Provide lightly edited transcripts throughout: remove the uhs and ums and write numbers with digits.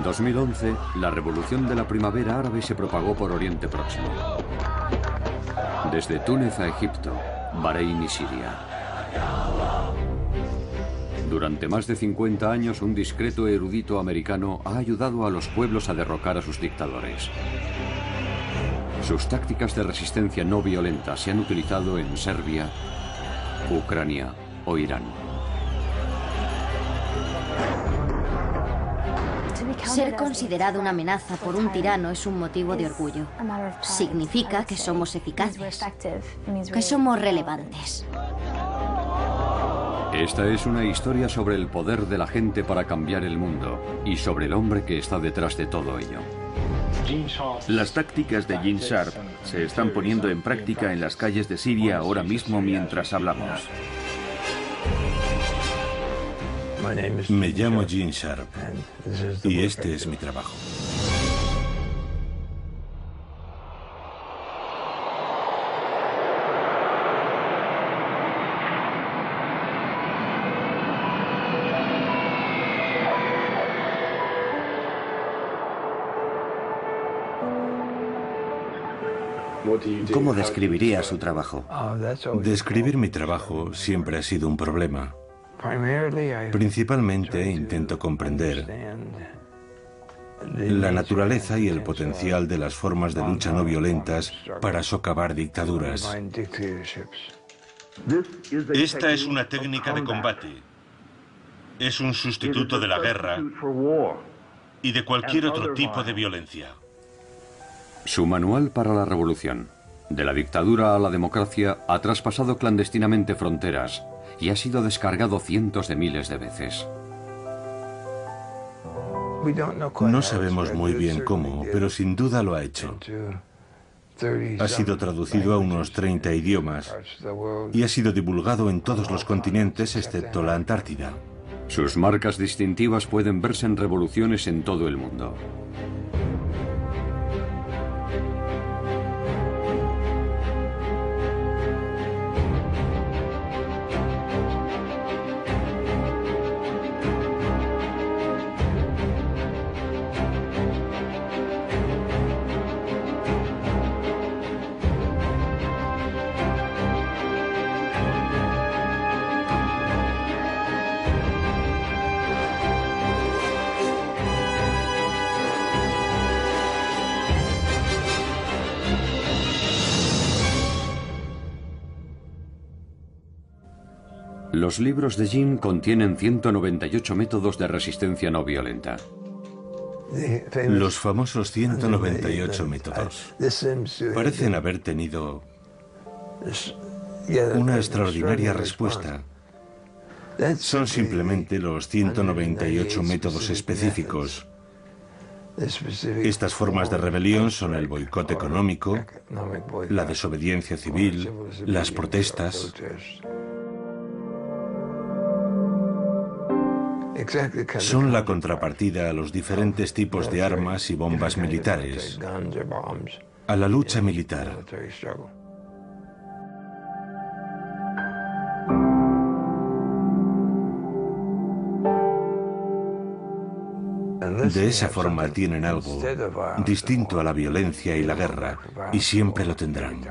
En 2011, la revolución de la primavera árabe se propagó por Oriente Próximo. Desde Túnez a Egipto, Bahrein y Siria. Durante más de 50 años, un discreto erudito americano ha ayudado a los pueblos a derrocar a sus dictadores. Sus tácticas de resistencia no violenta se han utilizado en Serbia, Ucrania o Irán. Ser considerado una amenaza por un tirano es un motivo de orgullo. Significa que somos eficaces, que somos relevantes. Esta es una historia sobre el poder de la gente para cambiar el mundo y sobre el hombre que está detrás de todo ello. Las tácticas de Gene Sharp se están poniendo en práctica en las calles de Siria ahora mismo mientras hablamos. Me llamo Gene Sharp y este es mi trabajo. ¿Cómo describiría su trabajo? Describir mi trabajo siempre ha sido un problema. Principalmente intento comprender la naturaleza y el potencial de las formas de lucha no violentas para socavar dictaduras. Esta es una técnica de combate. Es un sustituto de la guerra y de cualquier otro tipo de violencia. Su manual para la revolución. De la dictadura a la democracia ha traspasado clandestinamente fronteras y ha sido descargado cientos de miles de veces. No sabemos muy bien cómo, pero sin duda lo ha hecho. Ha sido traducido a unos 30 idiomas y ha sido divulgado en todos los continentes excepto la Antártida. Sus marcas distintivas pueden verse en revoluciones en todo el mundo. Los libros de Gene contienen 198 métodos de resistencia no violenta. Los famosos 198 métodos parecen haber tenido una extraordinaria respuesta. Son simplemente los 198 métodos específicos. Estas formas de rebelión son el boicot económico, la desobediencia civil, las protestas. Son la contrapartida a los diferentes tipos de armas y bombas militares, a la lucha militar. De esa forma tienen algo distinto a la violencia y la guerra, y siempre lo tendrán.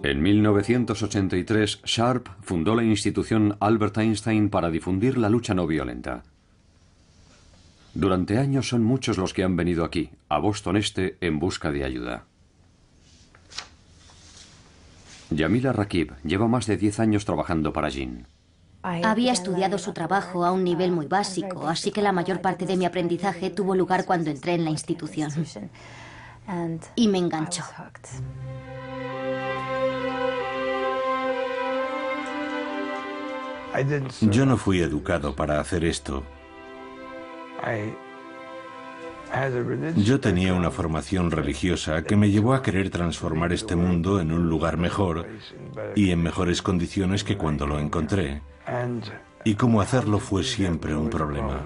En 1983, Sharp fundó la institución Albert Einstein para difundir la lucha no violenta. Durante años son muchos los que han venido aquí, a Boston Este, en busca de ayuda. Yamila Rakib lleva más de 10 años trabajando para Gene. Había estudiado su trabajo a un nivel muy básico, así que la mayor parte de mi aprendizaje tuvo lugar cuando entré en la institución. Y me enganchó. Yo no fui educado para hacer esto. Yo tenía una formación religiosa que me llevó a querer transformar este mundo en un lugar mejor y en mejores condiciones que cuando lo encontré. Y cómo hacerlo fue siempre un problema.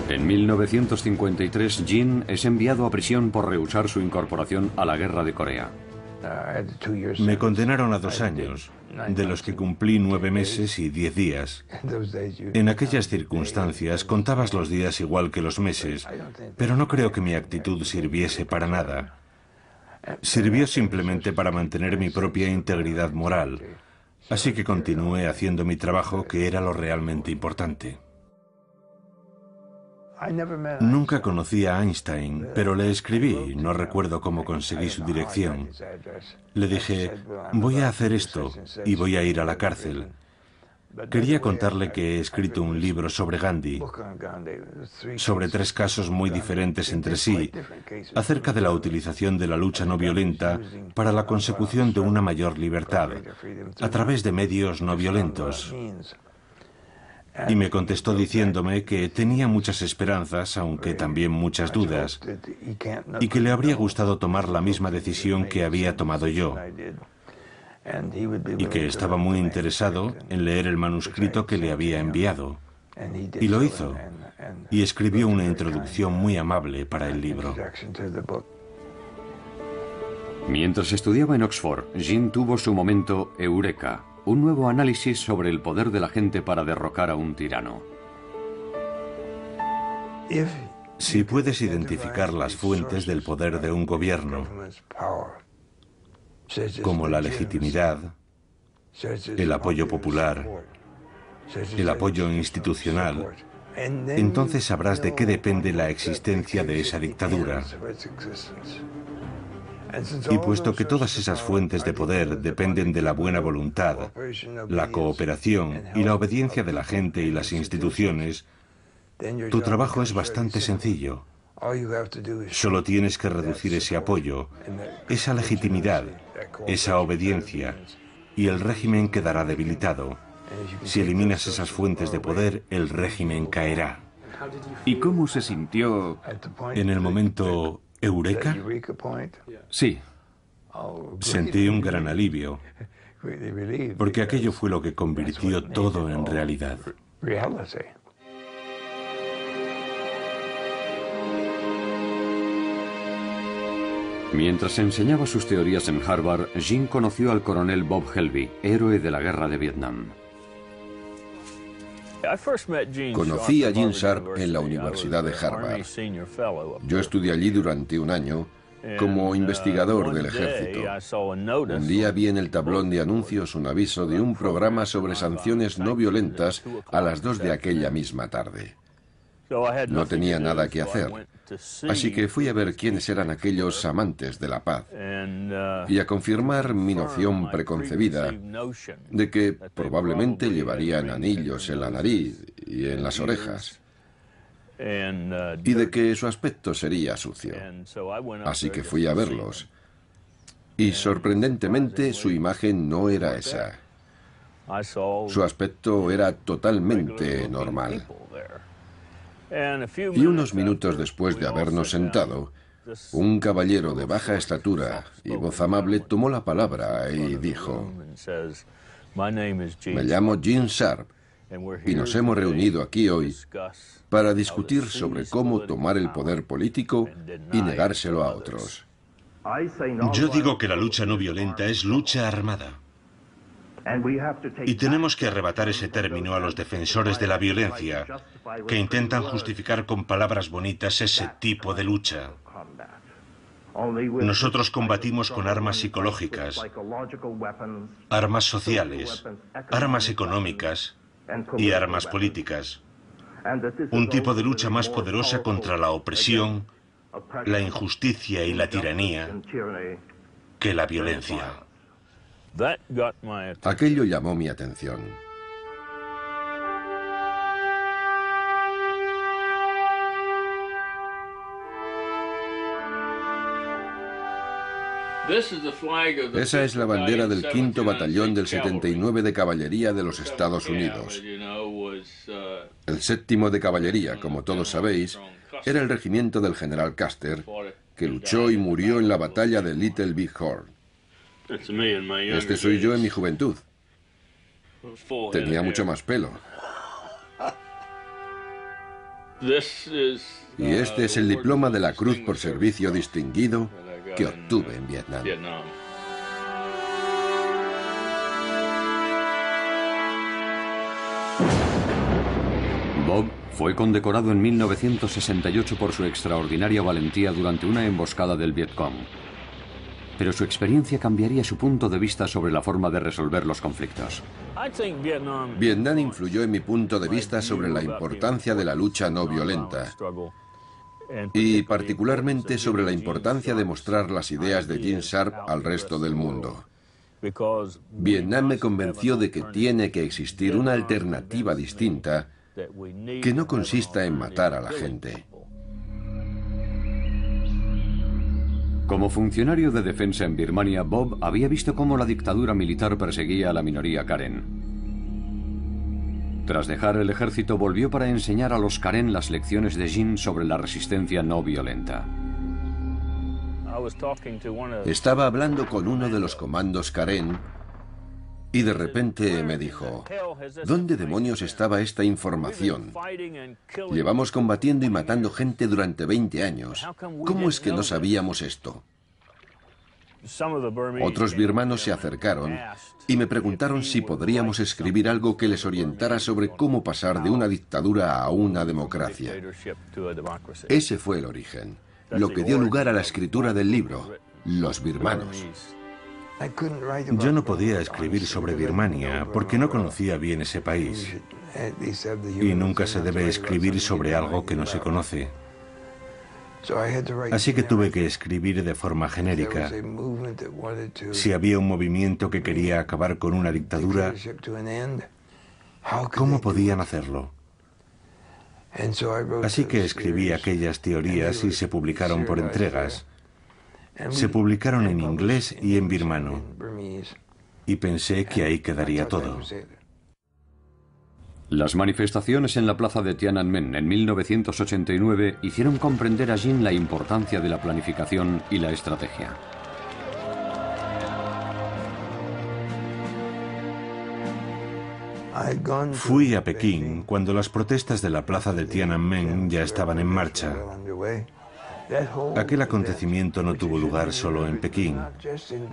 En 1953, Gene es enviado a prisión por rehusar su incorporación a la guerra de Corea. Me condenaron a 2 años, de los que cumplí 9 meses y 10 días. En aquellas circunstancias contabas los días igual que los meses, pero no creo que mi actitud sirviese para nada. Sirvió simplemente para mantener mi propia integridad moral, así que continué haciendo mi trabajo, que era lo realmente importante. Nunca conocí a Einstein, pero le escribí, no recuerdo cómo conseguí su dirección. Le dije, voy a hacer esto y voy a ir a la cárcel. Quería contarle que he escrito un libro sobre Gandhi, sobre 3 casos muy diferentes entre sí, acerca de la utilización de la lucha no violenta para la consecución de una mayor libertad, a través de medios no violentos. Y me contestó diciéndome que tenía muchas esperanzas, aunque también muchas dudas, y que le habría gustado tomar la misma decisión que había tomado yo, y que estaba muy interesado en leer el manuscrito que le había enviado. Y lo hizo, y escribió una introducción muy amable para el libro. Mientras estudiaba en Oxford, Jean tuvo su momento eureka, un nuevo análisis sobre el poder de la gente para derrocar a un tirano. Si puedes identificar las fuentes del poder de un gobierno, como la legitimidad, el apoyo popular, el apoyo institucional, entonces sabrás de qué depende la existencia de esa dictadura. Y puesto que todas esas fuentes de poder dependen de la buena voluntad, la cooperación y la obediencia de la gente y las instituciones, tu trabajo es bastante sencillo. Solo tienes que reducir ese apoyo, esa legitimidad, esa obediencia, y el régimen quedará debilitado. Si eliminas esas fuentes de poder, el régimen caerá. ¿Y cómo se sintió En el momento eureka? Sí. Sentí un gran alivio, porque aquello fue lo que convirtió todo en realidad. Mientras enseñaba sus teorías en Harvard, Jean conoció al coronel Bob Helby, héroe de la guerra de Vietnam. Conocí a Gene Sharp en la Universidad de Harvard. Yo estudié allí durante un año como investigador del ejército. Un día vi en el tablón de anuncios un aviso de un programa sobre sanciones no violentas a las 2 de aquella misma tarde. No tenía nada que hacer, así que fui a ver quiénes eran aquellos amantes de la paz y a confirmar mi noción preconcebida de que probablemente llevarían anillos en la nariz y en las orejas y de que su aspecto sería sucio. Así que fui a verlos y sorprendentemente su imagen no era esa. Su aspecto era totalmente normal. Y unos minutos después de habernos sentado, un caballero de baja estatura y voz amable tomó la palabra y dijo: me llamo Gene Sharp y nos hemos reunido aquí hoy para discutir sobre cómo tomar el poder político y negárselo a otros. Yo digo que la lucha no violenta es lucha armada. Y tenemos que arrebatar ese término a los defensores de la violencia, que intentan justificar con palabras bonitas ese tipo de lucha. Nosotros combatimos con armas psicológicas, armas sociales, armas económicas y armas políticas. Un tipo de lucha más poderosa contra la opresión, la injusticia y la tiranía que la violencia. Aquello llamó mi atención. Esa es la bandera del 5º Batallón del 79 de Caballería de los Estados Unidos. El 7º de Caballería, como todos sabéis, era el regimiento del general Custer, que luchó y murió en la batalla de Little Big Horn. Este soy yo en mi juventud. Tenía mucho más pelo. Y este es el diploma de la Cruz por Servicio Distinguido que obtuve en Vietnam. Bob fue condecorado en 1968 por su extraordinaria valentía durante una emboscada del Vietcong. Pero su experiencia cambiaría su punto de vista sobre la forma de resolver los conflictos. Vietnam influyó en mi punto de vista sobre la importancia de la lucha no violenta y particularmente sobre la importancia de mostrar las ideas de Gene Sharp al resto del mundo. Vietnam me convenció de que tiene que existir una alternativa distinta que no consista en matar a la gente. Como funcionario de defensa en Birmania, Bob había visto cómo la dictadura militar perseguía a la minoría Karen. Tras dejar el ejército, volvió para enseñar a los Karen las lecciones de Gene sobre la resistencia no violenta. Estaba hablando con uno de los comandos Karen y de repente me dijo: ¿dónde demonios estaba esta información? Llevamos combatiendo y matando gente durante 20 años. ¿Cómo es que no sabíamos esto? Otros birmanos se acercaron y me preguntaron si podríamos escribir algo que les orientara sobre cómo pasar de una dictadura a una democracia. Ese fue el origen, lo que dio lugar a la escritura del libro, Los birmanos. Yo no podía escribir sobre Birmania porque no conocía bien ese país. Y nunca se debe escribir sobre algo que no se conoce. Así que tuve que escribir de forma genérica. Si había un movimiento que quería acabar con una dictadura, ¿cómo podían hacerlo? Así que escribí aquellas teorías y se publicaron por entregas. Se publicaron en inglés y en birmano. Y pensé que ahí quedaría todo. Las manifestaciones en la plaza de Tiananmen en 1989 hicieron comprender a Gene la importancia de la planificación y la estrategia. Fui a Pekín cuando las protestas de la plaza de Tiananmen ya estaban en marcha. Aquel acontecimiento no tuvo lugar solo en Pekín.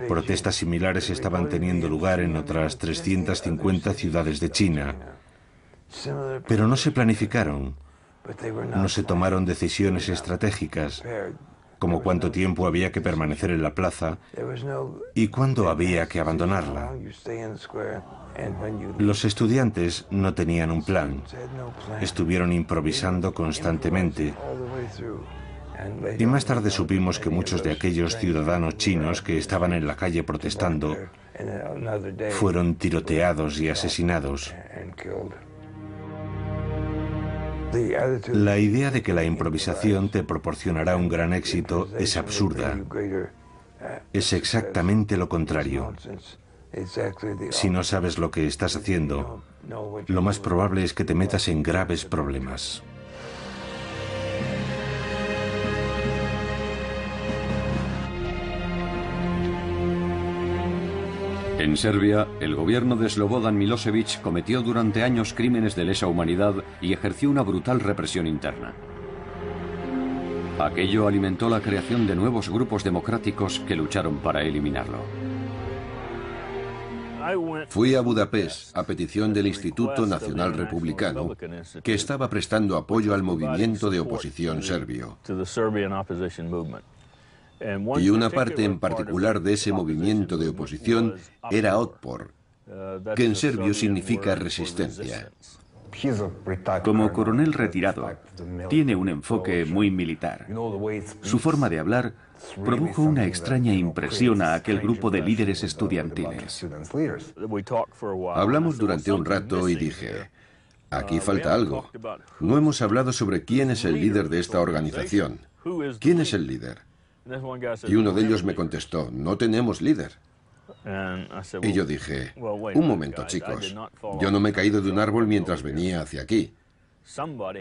Protestas similares estaban teniendo lugar en otras 350 ciudades de China. Pero no se planificaron, no se tomaron decisiones estratégicas, como cuánto tiempo había que permanecer en la plaza y cuándo había que abandonarla. Los estudiantes no tenían un plan, estuvieron improvisando constantemente. Y más tarde supimos que muchos de aquellos ciudadanos chinos que estaban en la calle protestando fueron tiroteados y asesinados. La idea de que la improvisación te proporcionará un gran éxito es absurda. Es exactamente lo contrario. Si no sabes lo que estás haciendo, lo más probable es que te metas en graves problemas. En Serbia, el gobierno de Slobodan Milosevic cometió durante años crímenes de lesa humanidad y ejerció una brutal represión interna. Aquello alimentó la creación de nuevos grupos democráticos que lucharon para eliminarlo. Fui a Budapest a petición del Instituto Nacional Republicano, que estaba prestando apoyo al movimiento de oposición serbio. Y una parte en particular de ese movimiento de oposición era Otpor, que en serbio significa resistencia. Como coronel retirado, tiene un enfoque muy militar. Su forma de hablar produjo una extraña impresión a aquel grupo de líderes estudiantiles. Hablamos durante un rato y dije: aquí falta algo. No hemos hablado sobre quién es el líder de esta organización. ¿Quién es el líder? Y uno de ellos me contestó: no tenemos líder. Y yo dije: un momento, chicos, yo no me he caído de un árbol mientras venía hacia aquí.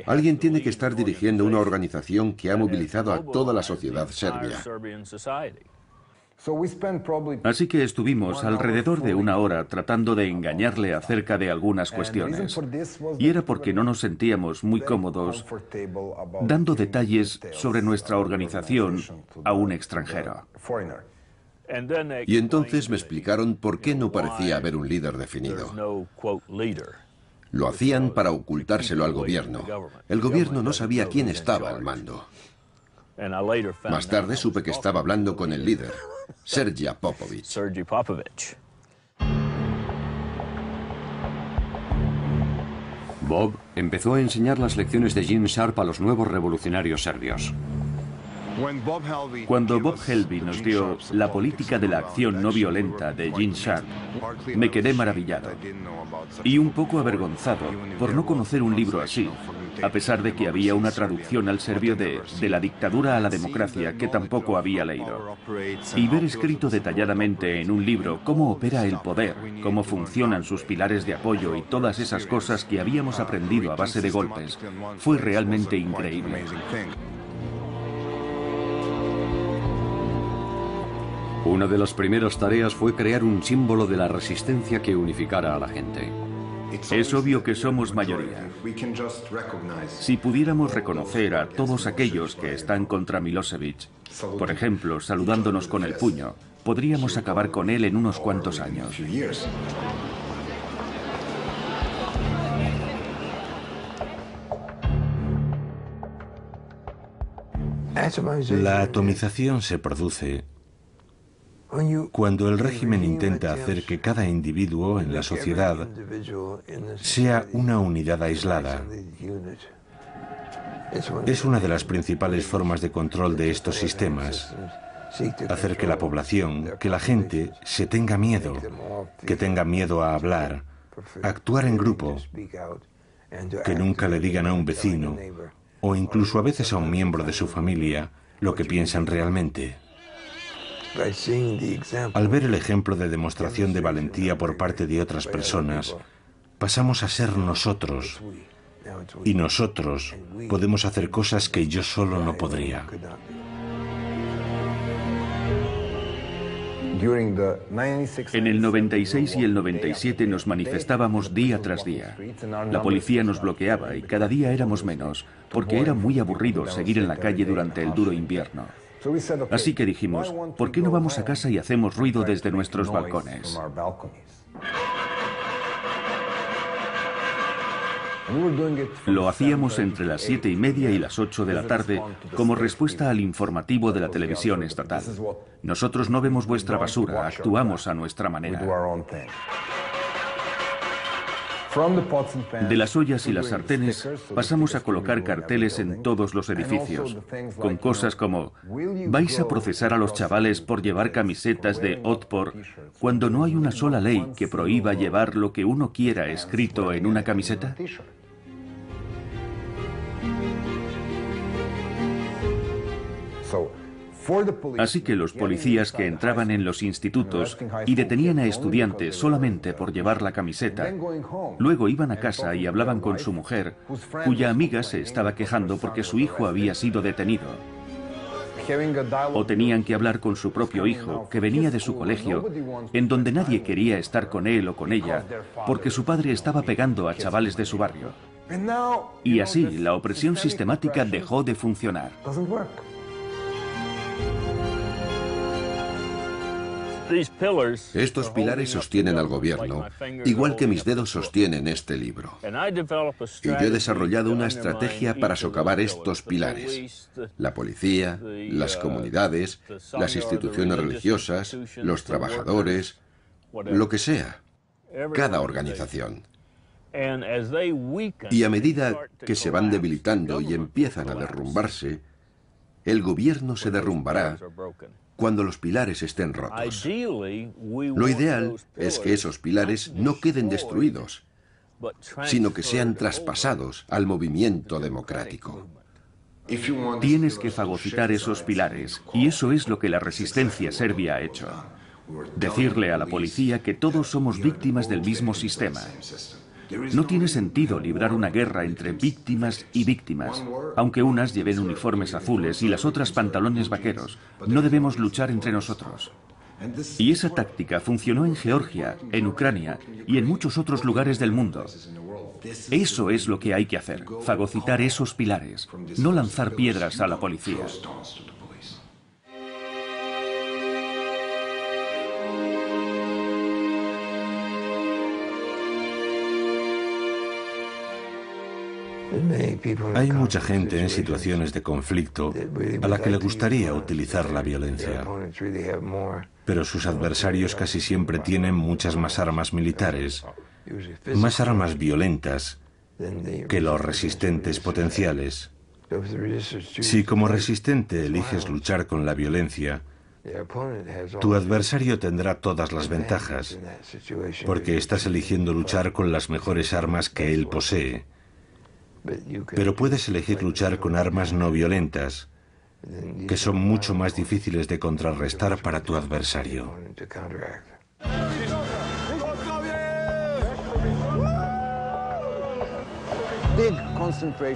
Alguien tiene que estar dirigiendo una organización que ha movilizado a toda la sociedad serbia. Así que estuvimos alrededor de una hora tratando de engañarle acerca de algunas cuestiones. Y era porque no nos sentíamos muy cómodos dando detalles sobre nuestra organización a un extranjero. Y entonces me explicaron por qué no parecía haber un líder definido. Lo hacían para ocultárselo al gobierno. El gobierno no sabía quién estaba al mando. Más tarde supe que estaba hablando con el líder, Sergei Popovich. Bob empezó a enseñar las lecciones de Gene Sharp a los nuevos revolucionarios serbios. Cuando Bob Helby nos dio La política de la acción no violenta de Gene Sharp, me quedé maravillado y un poco avergonzado por no conocer un libro así, a pesar de que había una traducción al serbio de la dictadura a la democracia que tampoco había leído. Y ver escrito detalladamente en un libro cómo opera el poder, cómo funcionan sus pilares de apoyo y todas esas cosas que habíamos aprendido a base de golpes, fue realmente increíble. Una de las primeras tareas fue crear un símbolo de la resistencia que unificara a la gente. Es obvio que somos mayoría. Si pudiéramos reconocer a todos aquellos que están contra Milosevic, por ejemplo, saludándonos con el puño, podríamos acabar con él en unos cuantos años. La atomización se produce cuando el régimen intenta hacer que cada individuo en la sociedad sea una unidad aislada. Es una de las principales formas de control de estos sistemas. Hacer que la población, que la gente, se tenga miedo, que tenga miedo a hablar, a actuar en grupo, que nunca le digan a un vecino, o incluso a veces a un miembro de su familia, lo que piensan realmente. Al ver el ejemplo de demostración de valentía por parte de otras personas, pasamos a ser nosotros. Y nosotros podemos hacer cosas que yo solo no podría. En el 96 y el 97 nos manifestábamos día tras día. La policía nos bloqueaba y cada día éramos menos, porque era muy aburrido seguir en la calle durante el duro invierno. Así que dijimos, ¿por qué no vamos a casa y hacemos ruido desde nuestros balcones? Lo hacíamos entre las 7:30 y las 8 de la tarde como respuesta al informativo de la televisión estatal. Nosotros no vemos vuestra basura, actuamos a nuestra manera. De las ollas y las sartenes pasamos a colocar carteles en todos los edificios, con cosas como ¿vais a procesar a los chavales por llevar camisetas de Otpor cuando no hay una sola ley que prohíba llevar lo que uno quiera escrito en una camiseta? Así que los policías que entraban en los institutos y detenían a estudiantes solamente por llevar la camiseta, luego iban a casa y hablaban con su mujer, cuya amiga se estaba quejando porque su hijo había sido detenido. O tenían que hablar con su propio hijo, que venía de su colegio, en donde nadie quería estar con él o con ella, porque su padre estaba pegando a chavales de su barrio. Y así, la opresión sistemática dejó de funcionar. Estos pilares sostienen al gobierno, igual que mis dedos sostienen este libro. Y yo he desarrollado una estrategia para socavar estos pilares. La policía, las comunidades, las instituciones religiosas, los trabajadores, lo que sea, cada organización. Y a medida que se van debilitando y empiezan a derrumbarse, el gobierno se derrumbará cuando los pilares estén rotos. Lo ideal es que esos pilares no queden destruidos, sino que sean traspasados al movimiento democrático. Tienes que fagocitar esos pilares, y eso es lo que la resistencia serbia ha hecho. Decirle a la policía que todos somos víctimas del mismo sistema. No tiene sentido librar una guerra entre víctimas y víctimas. Aunque unas lleven uniformes azules y las otras pantalones vaqueros, no debemos luchar entre nosotros. Y esa táctica funcionó en Georgia, en Ucrania y en muchos otros lugares del mundo. Eso es lo que hay que hacer, fagocitar esos pilares, no lanzar piedras a la policía. Hay mucha gente en situaciones de conflicto a la que le gustaría utilizar la violencia, pero sus adversarios casi siempre tienen muchas más armas militares, más armas violentas que los resistentes potenciales. Si como resistente eliges luchar con la violencia, tu adversario tendrá todas las ventajas, porque estás eligiendo luchar con las mejores armas que él posee. Pero puedes elegir luchar con armas no violentas, que son mucho más difíciles de contrarrestar para tu adversario.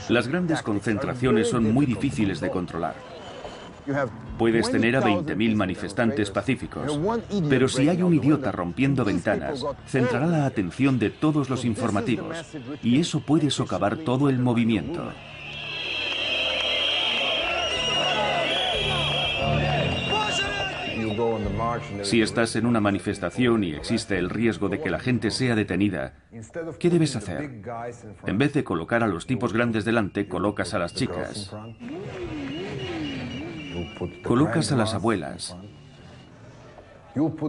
Las grandes concentraciones son muy difíciles de controlar. Puedes tener a 20.000 manifestantes pacíficos, pero si hay un idiota rompiendo ventanas, centrará la atención de todos los informativos, y eso puede socavar todo el movimiento. Si estás en una manifestación y existe el riesgo de que la gente sea detenida, ¿qué debes hacer? En vez de colocar a los tipos grandes delante, colocas a las chicas. Colocas a las abuelas,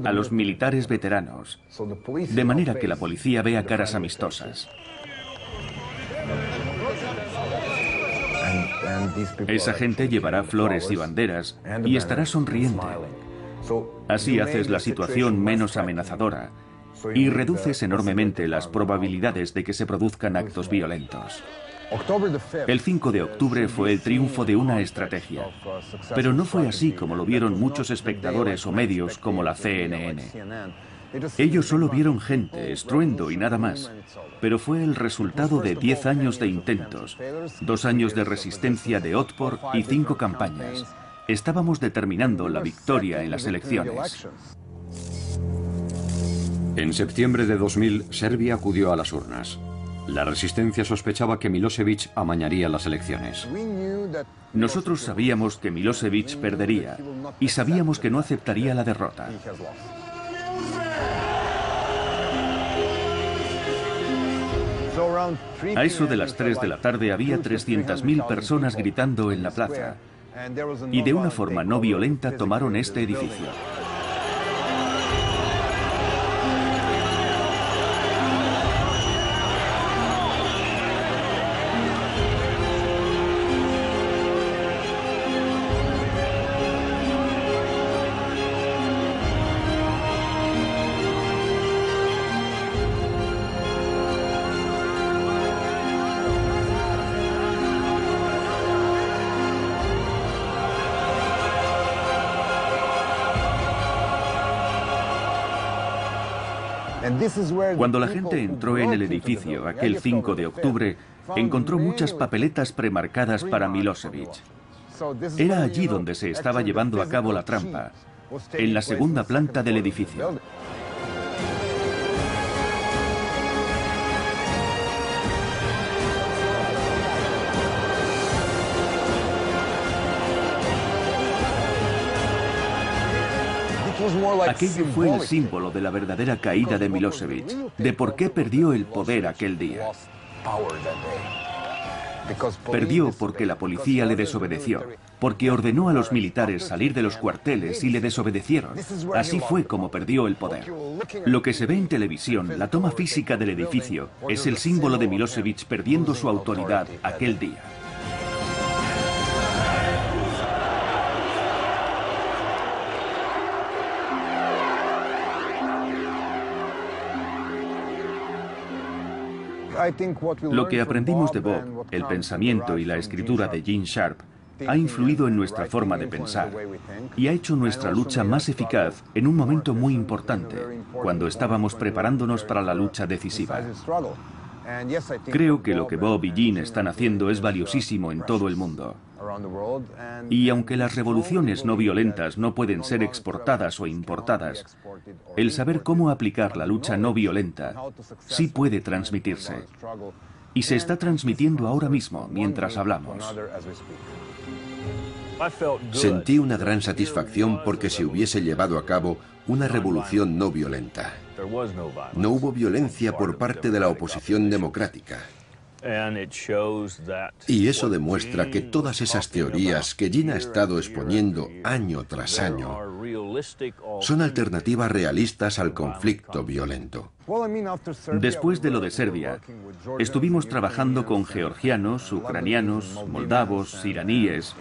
a los militares veteranos, de manera que la policía vea caras amistosas. Esa gente llevará flores y banderas y estará sonriente. Así haces la situación menos amenazadora y reduces enormemente las probabilidades de que se produzcan actos violentos. El 5 de octubre fue el triunfo de una estrategia, pero no fue así como lo vieron muchos espectadores o medios como la CNN. Ellos solo vieron gente, estruendo y nada más, pero fue el resultado de 10 años de intentos, 2 años de resistencia de Otpor y 5 campañas. Estábamos determinando la victoria en las elecciones. En septiembre de 2000, Serbia acudió a las urnas. La resistencia sospechaba que Milosevic amañaría las elecciones. Nosotros sabíamos que Milosevic perdería y sabíamos que no aceptaría la derrota. A eso de las 3 de la tarde había 300.000 personas gritando en la plaza y de una forma no violenta tomaron este edificio. Cuando la gente entró en el edificio aquel 5 de octubre, encontró muchas papeletas premarcadas para Milosevic. Era allí donde se estaba llevando a cabo la trampa, en la segunda planta del edificio. Aquello fue el símbolo de la verdadera caída de Milosevic, de por qué perdió el poder aquel día. Perdió porque la policía le desobedeció, porque ordenó a los militares salir de los cuarteles y le desobedecieron. Así fue como perdió el poder. Lo que se ve en televisión, la toma física del edificio, es el símbolo de Milosevic perdiendo su autoridad aquel día. Lo que aprendimos de Bob, el pensamiento y la escritura de Gene Sharp, ha influido en nuestra forma de pensar y ha hecho nuestra lucha más eficaz en un momento muy importante, cuando estábamos preparándonos para la lucha decisiva. Creo que lo que Bob y Gene están haciendo es valiosísimo en todo el mundo. Y aunque las revoluciones no violentas no pueden ser exportadas o importadas, el saber cómo aplicar la lucha no violenta sí puede transmitirse. Y se está transmitiendo ahora mismo, mientras hablamos. Sentí una gran satisfacción porque se hubiese llevado a cabo una revolución no violenta. No hubo violencia por parte de la oposición democrática. Y eso demuestra que todas esas teorías que Jean ha estado exponiendo año tras año son alternativas realistas al conflicto violento. Después de lo de Serbia, estuvimos trabajando con georgianos, ucranianos, moldavos, iraníes,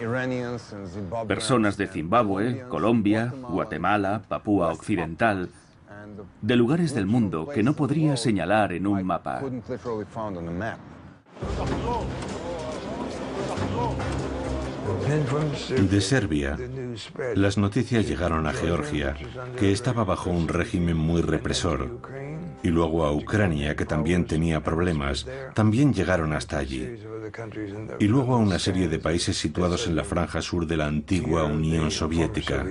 personas de Zimbabue, Colombia, Guatemala, Papúa Occidental, de lugares del mundo que no podría señalar en un mapa. De Serbia, las noticias llegaron a Georgia, que estaba bajo un régimen muy represor, y luego a Ucrania, que también tenía problemas, también llegaron hasta allí, y luego a una serie de países situados en la franja sur de la antigua Unión Soviética.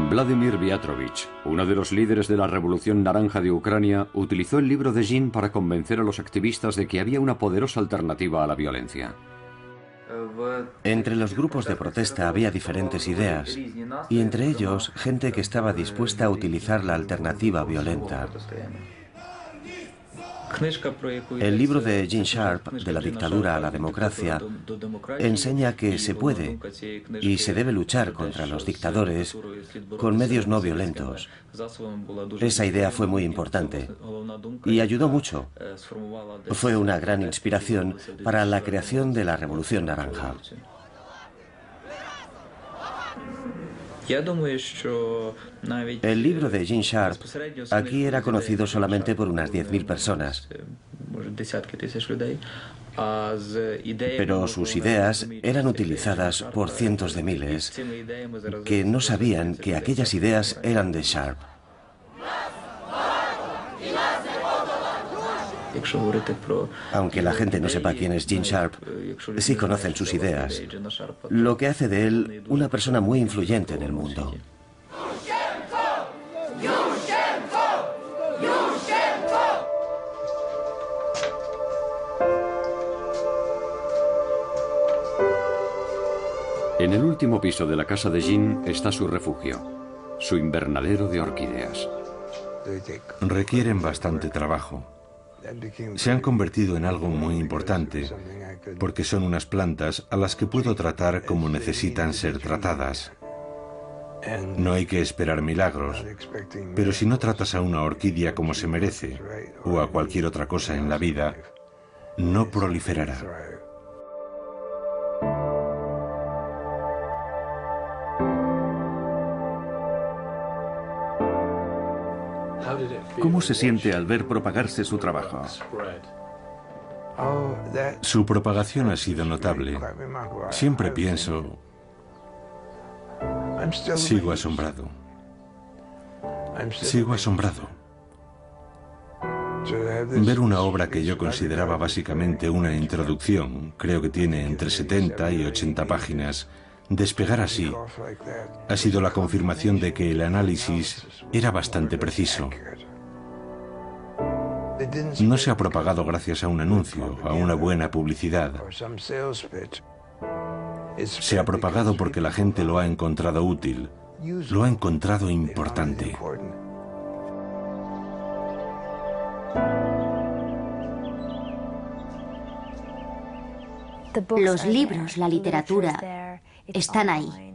Vladimir Viatrovich, uno de los líderes de la Revolución Naranja de Ucrania, utilizó el libro de Jean para convencer a los activistas de que había una poderosa alternativa a la violencia. Entre los grupos de protesta había diferentes ideas, y entre ellos gente que estaba dispuesta a utilizar la alternativa violenta. El libro de Gene Sharp, De la dictadura a la democracia, enseña que se puede y se debe luchar contra los dictadores con medios no violentos. Esa idea fue muy importante y ayudó mucho. Fue una gran inspiración para la creación de la Revolución Naranja. El libro de Gene Sharp aquí era conocido solamente por unas 10.000 personas, pero sus ideas eran utilizadas por cientos de miles que no sabían que aquellas ideas eran de Sharp. Aunque la gente no sepa quién es Gene Sharp, sí conocen sus ideas, lo que hace de él una persona muy influyente en el mundo. En el último piso de la casa de Jean está su refugio, su invernadero de orquídeas. Requieren bastante trabajo. Se han convertido en algo muy importante, porque son unas plantas a las que puedo tratar como necesitan ser tratadas. No hay que esperar milagros, pero si no tratas a una orquídea como se merece, o a cualquier otra cosa en la vida, no proliferará. ¿Cómo se siente al ver propagarse su trabajo? Su propagación ha sido notable. Siempre pienso, sigo asombrado. Sigo asombrado. Ver una obra que yo consideraba básicamente una introducción, creo que tiene entre 70 y 80 páginas, despegar así ha sido la confirmación de que el análisis era bastante preciso. No se ha propagado gracias a un anuncio, a una buena publicidad. Se ha propagado porque la gente lo ha encontrado útil, lo ha encontrado importante. Los libros, la literatura, están ahí.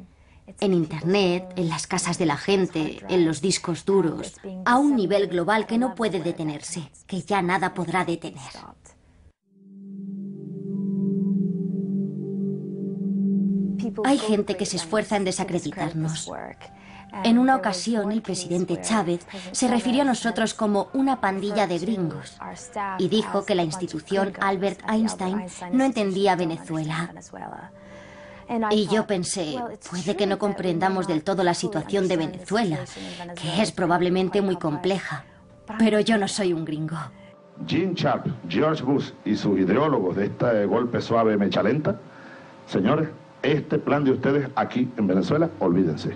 En Internet, en las casas de la gente, en los discos duros, a un nivel global que no puede detenerse, que ya nada podrá detener. Hay gente que se esfuerza en desacreditarnos. En una ocasión, el presidente Chávez se refirió a nosotros como una pandilla de gringos y dijo que la institución Albert Einstein no entendía Venezuela. Y yo pensé, puede que no comprendamos del todo la situación de Venezuela, que es probablemente muy compleja, pero yo no soy un gringo. Gene Sharp, George Bush y sus ideólogos de este golpe suave mecha lenta, señores, este plan de ustedes aquí en Venezuela, olvídense.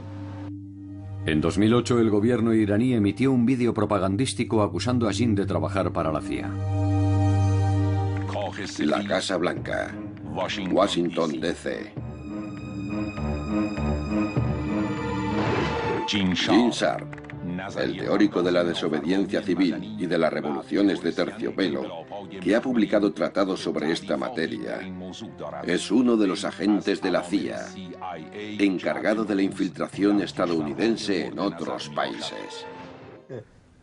En 2008 el gobierno iraní emitió un vídeo propagandístico acusando a Jean de trabajar para la CIA. La Casa Blanca, Washington, D.C. Gene Sharp, el teórico de la desobediencia civil y de las revoluciones de terciopelo, que ha publicado tratados sobre esta materia, es uno de los agentes de la CIA, encargado de la infiltración estadounidense en otros países.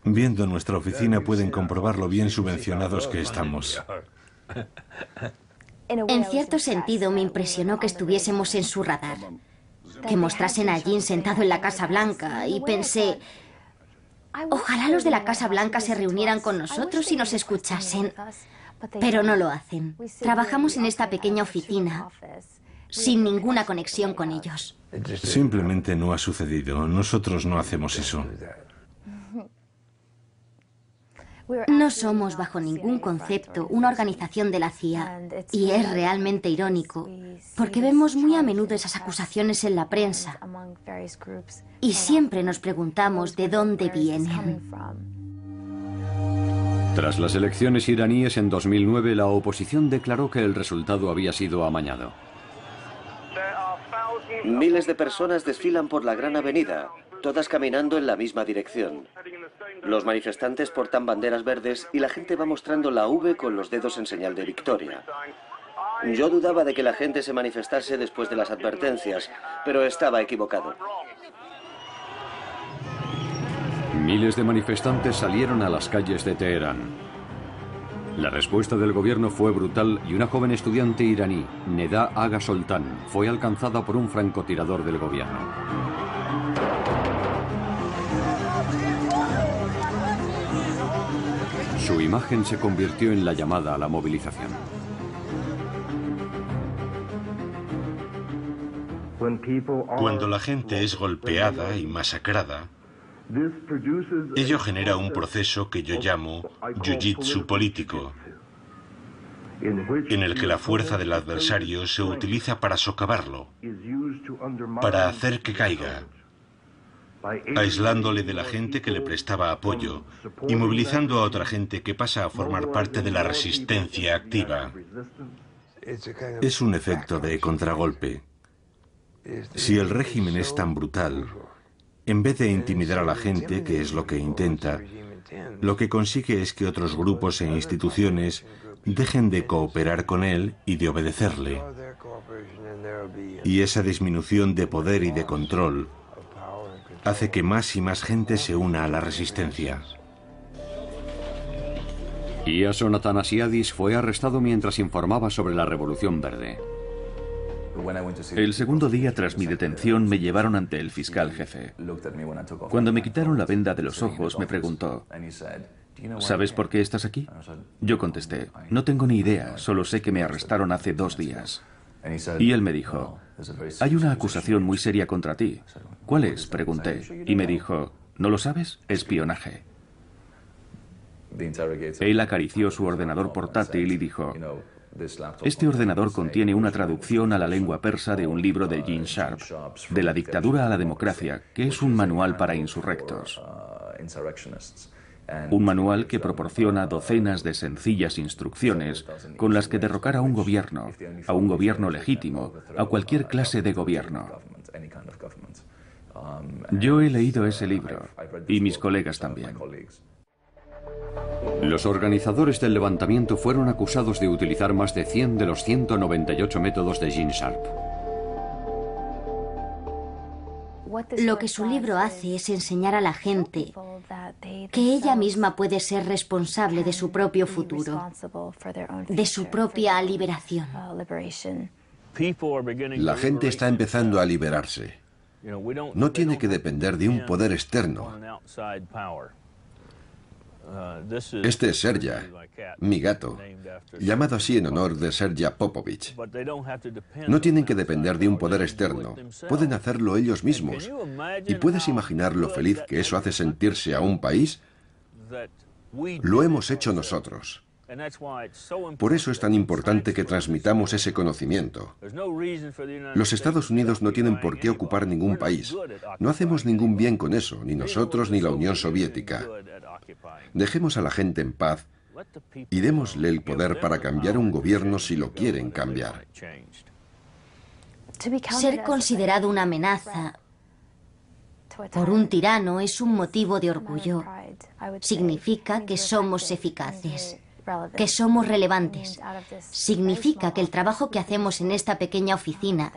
Viendo nuestra oficina pueden comprobar lo bien subvencionados que estamos. En cierto sentido me impresionó que estuviésemos en su radar, que mostrasen a Gene sentado en la Casa Blanca, y pensé, ojalá los de la Casa Blanca se reunieran con nosotros y nos escuchasen, pero no lo hacen. Trabajamos en esta pequeña oficina, sin ninguna conexión con ellos. Simplemente no ha sucedido. Nosotros no hacemos eso. No somos bajo ningún concepto una organización de la CIA, y es realmente irónico, porque vemos muy a menudo esas acusaciones en la prensa, y siempre nos preguntamos de dónde vienen. Tras las elecciones iraníes en 2009, la oposición declaró que el resultado había sido amañado. Miles de personas desfilan por la gran avenida, todas caminando en la misma dirección. Los manifestantes portan banderas verdes y la gente va mostrando la V con los dedos en señal de victoria. Yo dudaba de que la gente se manifestase después de las advertencias, pero estaba equivocado. Miles de manifestantes salieron a las calles de Teherán. La respuesta del gobierno fue brutal y una joven estudiante iraní, Neda Aga Soltan, fue alcanzada por un francotirador del gobierno. Su imagen se convirtió en la llamada a la movilización. Cuando la gente es golpeada y masacrada, ello genera un proceso que yo llamo jiu-jitsu político, en el que la fuerza del adversario se utiliza para socavarlo, para hacer que caiga, aislándole de la gente que le prestaba apoyo y movilizando a otra gente que pasa a formar parte de la resistencia activa. Es un efecto de contragolpe. Si el régimen es tan brutal, en vez de intimidar a la gente, que es lo que intenta, lo que consigue es que otros grupos e instituciones dejen de cooperar con él y de obedecerle. Y esa disminución de poder y de control hace que más y más gente se una a la resistencia. Iason Athanasiadis fue arrestado mientras informaba sobre la Revolución Verde. El segundo día tras mi detención me llevaron ante el fiscal jefe. Cuando me quitaron la venda de los ojos me preguntó, ¿sabes por qué estás aquí? Yo contesté, no tengo ni idea, solo sé que me arrestaron hace 2 días. Y él me dijo, hay una acusación muy seria contra ti. ¿Cuál es?, pregunté. Y me dijo, ¿no lo sabes? Espionaje. Él acarició su ordenador portátil y dijo, este ordenador contiene una traducción a la lengua persa de un libro de Gene Sharp, De la dictadura a la democracia, que es un manual para insurrectos. Un manual que proporciona docenas de sencillas instrucciones con las que derrocar a un gobierno legítimo, a cualquier clase de gobierno. Yo he leído ese libro, y mis colegas también. Los organizadores del levantamiento fueron acusados de utilizar más de 100 de los 198 métodos de Gene Sharp. Lo que su libro hace es enseñar a la gente que ella misma puede ser responsable de su propio futuro, de su propia liberación. La gente está empezando a liberarse. No tiene que depender de un poder externo. Este es Serja, mi gato, llamado así en honor de Serja Popovich. No tienen que depender de un poder externo, pueden hacerlo ellos mismos. ¿Y puedes imaginar lo feliz que eso hace sentirse a un país? Lo hemos hecho nosotros. Por eso es tan importante que transmitamos ese conocimiento. Los Estados Unidos no tienen por qué ocupar ningún país. No hacemos ningún bien con eso, ni nosotros ni la Unión Soviética. Dejemos a la gente en paz y démosle el poder para cambiar un gobierno si lo quieren cambiar. Ser considerado una amenaza por un tirano es un motivo de orgullo. Significa que somos eficaces, que somos relevantes. Significa que el trabajo que hacemos en esta pequeña oficina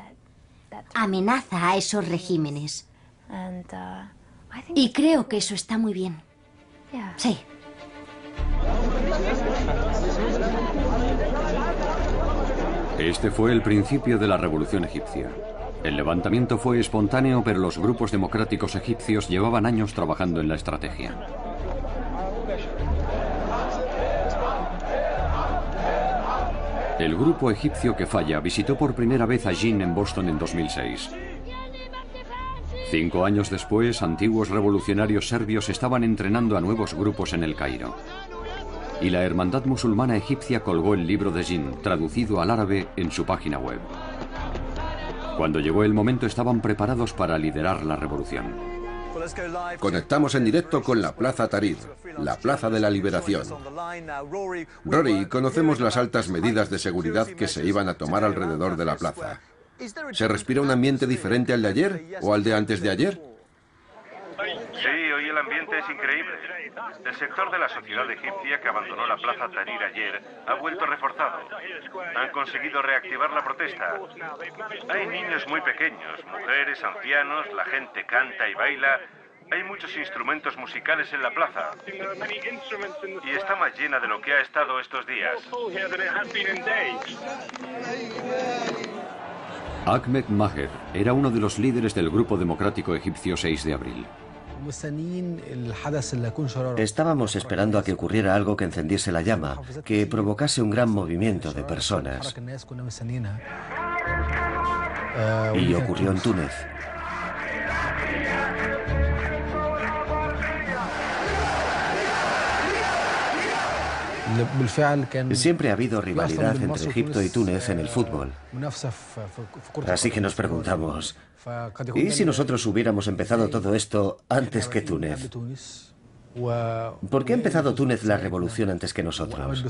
amenaza a esos regímenes. Y creo que eso está muy bien. Sí. Este fue el principio de la revolución egipcia. El levantamiento fue espontáneo, pero los grupos democráticos egipcios llevaban años trabajando en la estrategia. El grupo egipcio que falla visitó por primera vez a Jin en Boston en 2006. 5 años después, antiguos revolucionarios serbios estaban entrenando a nuevos grupos en El Cairo. Y la Hermandad Musulmana Egipcia colgó el libro de Jin, traducido al árabe, en su página web. Cuando llegó el momento estaban preparados para liderar la revolución. Conectamos en directo con la Plaza Tahrir, la Plaza de la Liberación. Rory, conocemos las altas medidas de seguridad que se iban a tomar alrededor de la plaza. ¿Se respira un ambiente diferente al de ayer o al de antes de ayer? Sí, hoy el ambiente es increíble. El sector de la sociedad egipcia que abandonó la Plaza Tahrir ayer ha vuelto reforzado. Han conseguido reactivar la protesta. Hay niños muy pequeños, mujeres, ancianos, la gente canta y baila. Hay muchos instrumentos musicales en la plaza. Y está más llena de lo que ha estado estos días. Ahmed Maher era uno de los líderes del Grupo Democrático Egipcio 6 de abril. Estábamos esperando a que ocurriera algo que encendiese la llama, que provocase un gran movimiento de personas. Y ocurrió en Túnez. Siempre ha habido rivalidad entre Egipto y Túnez en el fútbol. Así que nos preguntamos, ¿y si nosotros hubiéramos empezado todo esto antes que Túnez? ¿Por qué ha empezado Túnez la revolución antes que nosotros?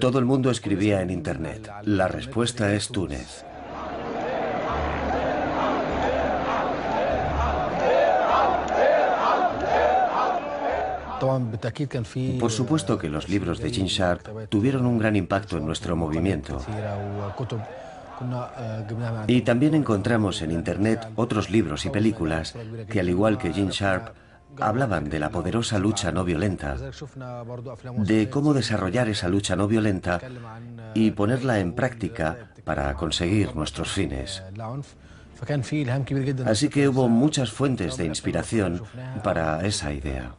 Todo el mundo escribía en Internet. La respuesta es Túnez. Por supuesto que los libros de Gene Sharp tuvieron un gran impacto en nuestro movimiento. Y también encontramos en Internet otros libros y películas que, al igual que Gene Sharp, hablaban de la poderosa lucha no violenta, de cómo desarrollar esa lucha no violenta y ponerla en práctica para conseguir nuestros fines. Así que hubo muchas fuentes de inspiración para esa idea.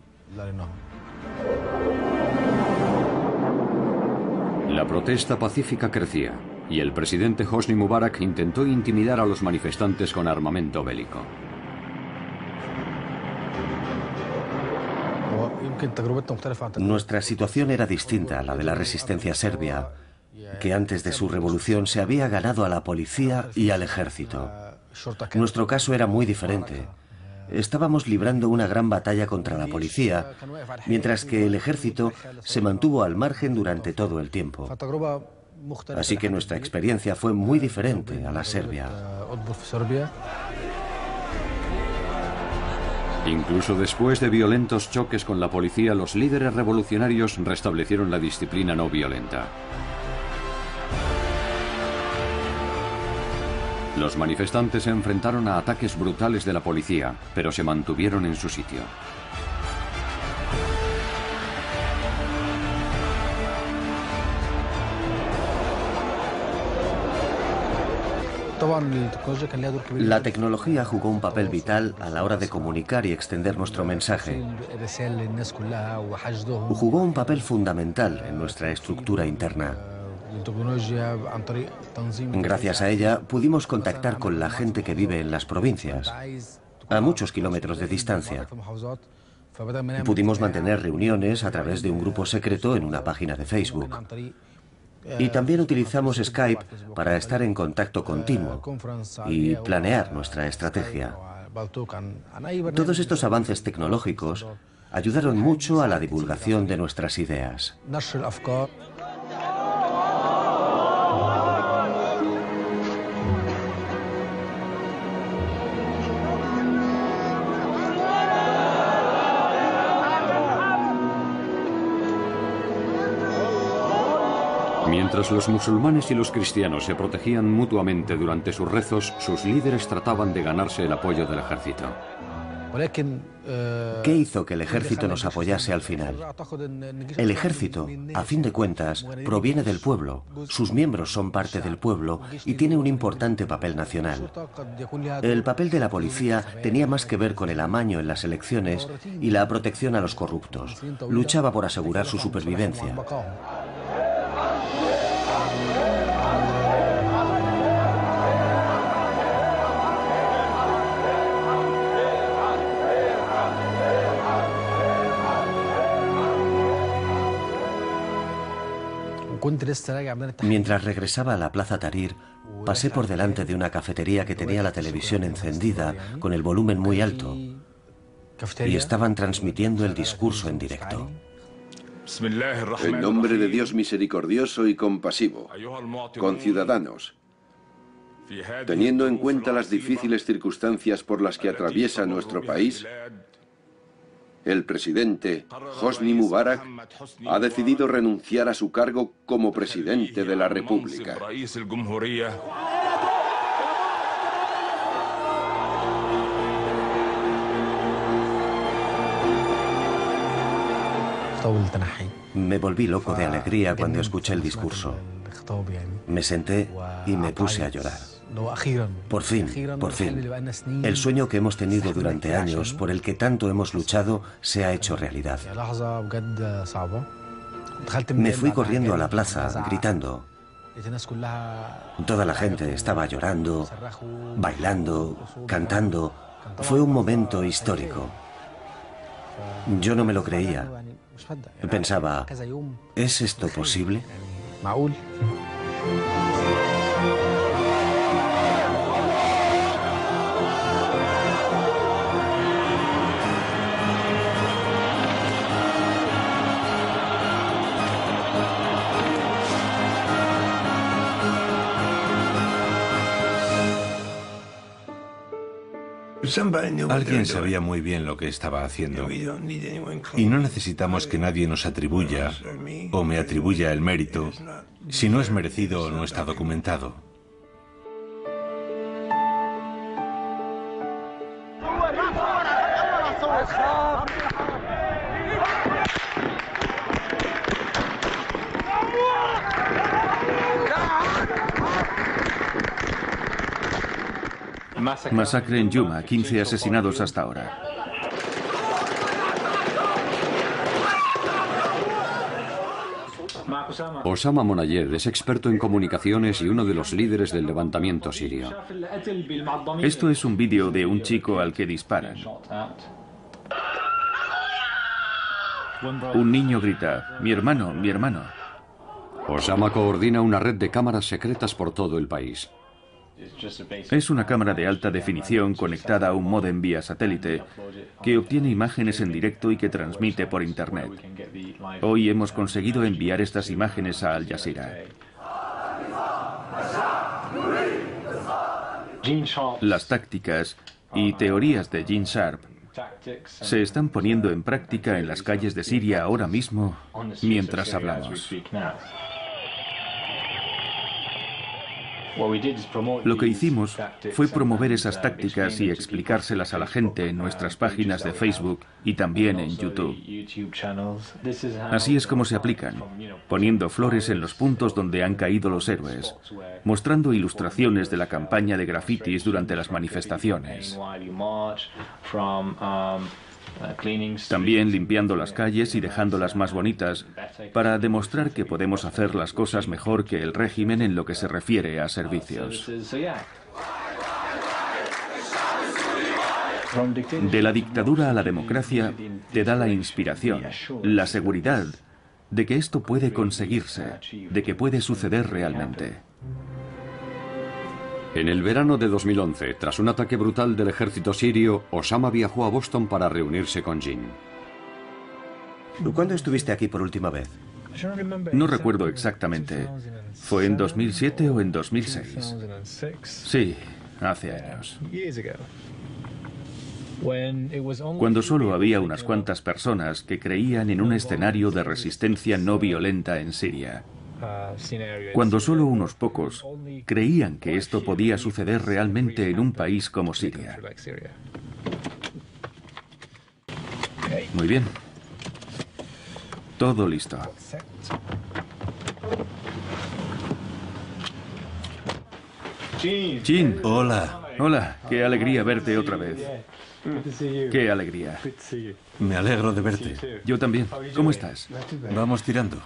La protesta pacífica crecía y el presidente Hosni Mubarak intentó intimidar a los manifestantes con armamento bélico. Nuestra situación era distinta a la de la resistencia serbia, que antes de su revolución se había ganado a la policía y al ejército. Nuestro caso era muy diferente. Estábamos librando una gran batalla contra la policía, mientras que el ejército se mantuvo al margen durante todo el tiempo. Así que nuestra experiencia fue muy diferente a la serbia. Incluso después de violentos choques con la policía, los líderes revolucionarios restablecieron la disciplina no violenta. Los manifestantes se enfrentaron a ataques brutales de la policía, pero se mantuvieron en su sitio. La tecnología jugó un papel vital a la hora de comunicar y extender nuestro mensaje. Jugó un papel fundamental en nuestra estructura interna. Gracias a ella pudimos contactar con la gente que vive en las provincias, a muchos kilómetros de distancia. Pudimos mantener reuniones a través de un grupo secreto en una página de Facebook. Y también utilizamos Skype para estar en contacto continuo y planear nuestra estrategia. Todos estos avances tecnológicos ayudaron mucho a la divulgación de nuestras ideas. Mientras los musulmanes y los cristianos se protegían mutuamente durante sus rezos, sus líderes trataban de ganarse el apoyo del ejército. ¿Qué hizo que el ejército nos apoyase al final? El ejército, a fin de cuentas, proviene del pueblo. Sus miembros son parte del pueblo y tiene un importante papel nacional. El papel de la policía tenía más que ver con el amaño en las elecciones y la protección a los corruptos. Luchaba por asegurar su supervivencia. Mientras regresaba a la Plaza Tahrir, pasé por delante de una cafetería que tenía la televisión encendida con el volumen muy alto y estaban transmitiendo el discurso en directo. En nombre de Dios misericordioso y compasivo, conciudadanos, teniendo en cuenta las difíciles circunstancias por las que atraviesa nuestro país, el presidente Hosni Mubarak ha decidido renunciar a su cargo como presidente de la República. Me volví loco de alegría cuando escuché el discurso. Me senté y me puse a llorar. Por fin, el sueño que hemos tenido durante años, por el que tanto hemos luchado, se ha hecho realidad. Me fui corriendo a la plaza, gritando. Toda la gente estaba llorando, bailando, cantando. Fue un momento histórico. Yo no me lo creía. Pensaba, ¿es esto posible? Alguien sabía muy bien lo que estaba haciendo. Y no necesitamos que nadie nos atribuya o me atribuya el mérito si no es merecido o no está documentado. Masacre en Yuma, 15 asesinados hasta ahora. Osama Monayed es experto en comunicaciones y uno de los líderes del levantamiento sirio. Esto es un vídeo de un chico al que disparan. Un niño grita, "Mi hermano, mi hermano". Osama coordina una red de cámaras secretas por todo el país. Es una cámara de alta definición conectada a un módem vía satélite que obtiene imágenes en directo y que transmite por Internet. Hoy hemos conseguido enviar estas imágenes a Al Jazeera. Las tácticas y teorías de Gene Sharp se están poniendo en práctica en las calles de Siria ahora mismo mientras hablamos. Lo que hicimos fue promover esas tácticas y explicárselas a la gente en nuestras páginas de Facebook y también en YouTube. Así es como se aplican, poniendo flores en los puntos donde han caído los héroes, mostrando ilustraciones de la campaña de grafitis durante las manifestaciones. También limpiando las calles y dejándolas más bonitas para demostrar que podemos hacer las cosas mejor que el régimen en lo que se refiere a servicios. De la dictadura a la democracia te da la inspiración, la seguridad de que esto puede conseguirse, de que puede suceder realmente. En el verano de 2011, tras un ataque brutal del ejército sirio, Osama viajó a Boston para reunirse con Gene. ¿Cuándo estuviste aquí por última vez? No recuerdo exactamente. ¿Fue en 2007 o en 2006? Sí, hace años. Cuando solo había unas cuantas personas que creían en un escenario de resistencia no violenta en Siria. cuando solo unos pocos creían que esto podía suceder realmente en un país como Siria. Muy bien. Todo listo. Jin. Hola. Hola, qué alegría verte otra vez. Qué alegría. Me alegro de verte. Yo también. ¿Cómo estás? Vamos tirando.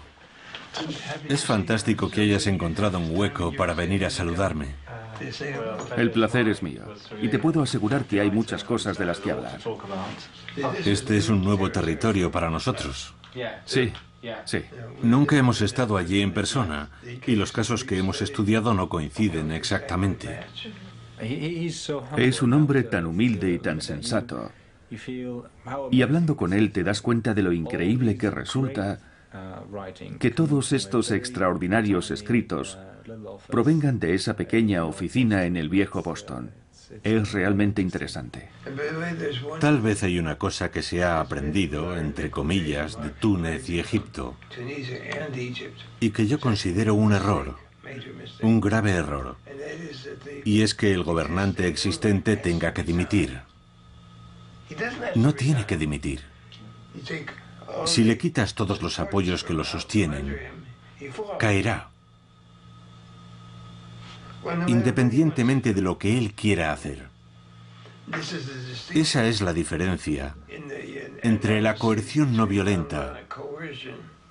Es fantástico que hayas encontrado un hueco para venir a saludarme. El placer es mío. Y te puedo asegurar que hay muchas cosas de las que hablar. Este es un nuevo territorio para nosotros. Sí, sí. Nunca hemos estado allí en persona y los casos que hemos estudiado no coinciden exactamente. Es un hombre tan humilde y tan sensato. Y hablando con él te das cuenta de lo increíble que resulta que todos estos extraordinarios escritos provengan de esa pequeña oficina en el viejo Boston. Es realmente interesante. Tal vez hay una cosa que se ha aprendido, entre comillas, de Túnez y Egipto, y que yo considero un error, un grave error, y es que el gobernante existente tenga que dimitir. No tiene que dimitir. Si le quitas todos los apoyos que lo sostienen, caerá, independientemente de lo que él quiera hacer. Esa es la diferencia entre la coerción no violenta,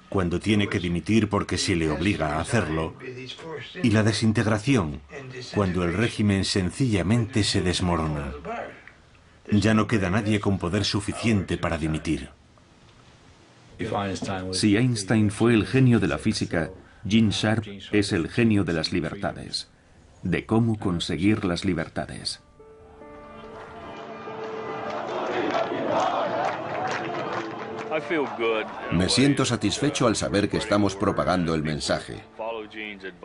cuando tiene que dimitir porque se le obliga a hacerlo, y la desintegración, cuando el régimen sencillamente se desmorona. Ya no queda nadie con poder suficiente para dimitir. Si Einstein fue el genio de la física, Gene Sharp es el genio de las libertades, de cómo conseguir las libertades. Me siento satisfecho al saber que estamos propagando el mensaje.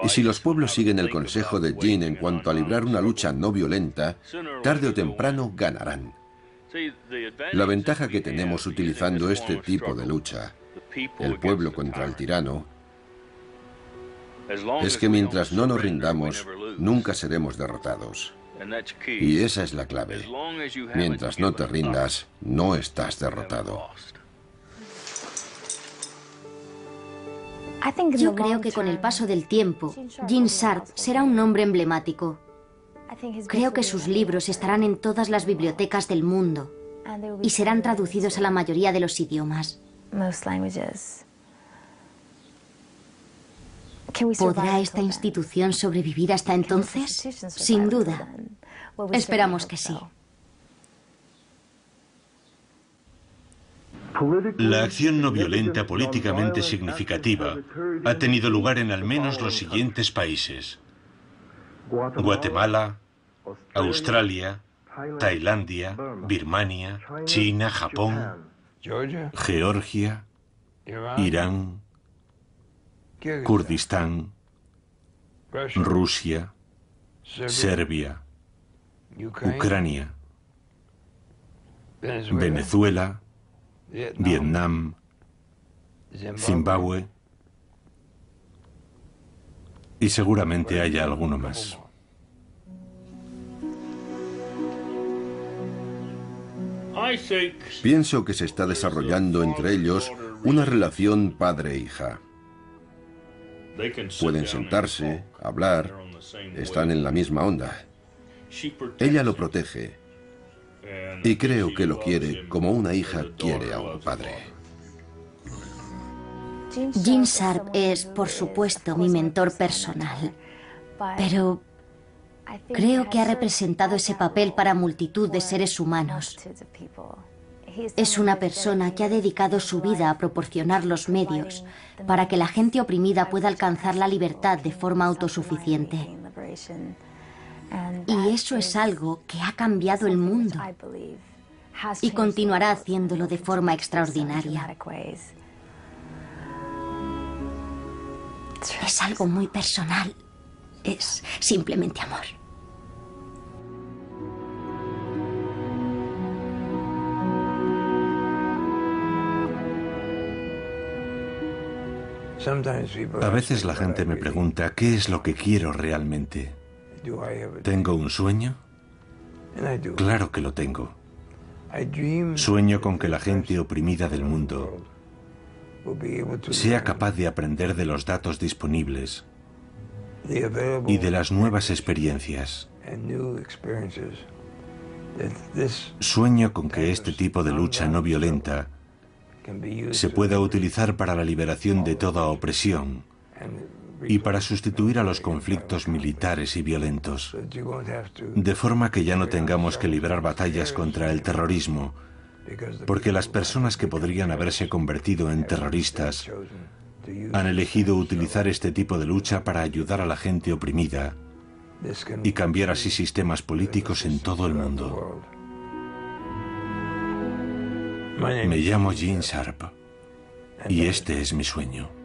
Y si los pueblos siguen el consejo de Gene en cuanto a librar una lucha no violenta, tarde o temprano ganarán. La ventaja que tenemos utilizando este tipo de lucha, el pueblo contra el tirano, es que mientras no nos rindamos, nunca seremos derrotados. Y esa es la clave. Mientras no te rindas, no estás derrotado. Yo creo que con el paso del tiempo, Gene Sharp será un nombre emblemático. Creo que sus libros estarán en todas las bibliotecas del mundo y serán traducidos a la mayoría de los idiomas. ¿Podrá esta institución sobrevivir hasta entonces? Sin duda. Esperamos que sí. La acción no violenta políticamente significativa ha tenido lugar en al menos los siguientes países: Guatemala, Australia, Tailandia, Birmania, China, Japón, Georgia, Irán, Kurdistán, Rusia, Serbia, Ucrania, Venezuela, Vietnam, Zimbabue y seguramente haya alguno más. Pienso que se está desarrollando entre ellos una relación padre-hija. Pueden sentarse, hablar, están en la misma onda. Ella lo protege y creo que lo quiere como una hija quiere a un padre. Gene Sharp es, por supuesto, mi mentor personal, pero creo que ha representado ese papel para multitud de seres humanos. Es una persona que ha dedicado su vida a proporcionar los medios para que la gente oprimida pueda alcanzar la libertad de forma autosuficiente. Y eso es algo que ha cambiado el mundo y continuará haciéndolo de forma extraordinaria. Es algo muy personal. Es simplemente amor. A veces la gente me pregunta qué es lo que quiero realmente. ¿Tengo un sueño? Claro que lo tengo. Sueño con que la gente oprimida del mundo sea capaz de aprender de los datos disponibles y de las nuevas experiencias. Sueño con que este tipo de lucha no violenta se pueda utilizar para la liberación de toda opresión y para sustituir a los conflictos militares y violentos, de forma que ya no tengamos que librar batallas contra el terrorismo, porque las personas que podrían haberse convertido en terroristas han elegido utilizar este tipo de lucha para ayudar a la gente oprimida y cambiar así sistemas políticos en todo el mundo. Me llamo Gene Sharp y este es mi sueño.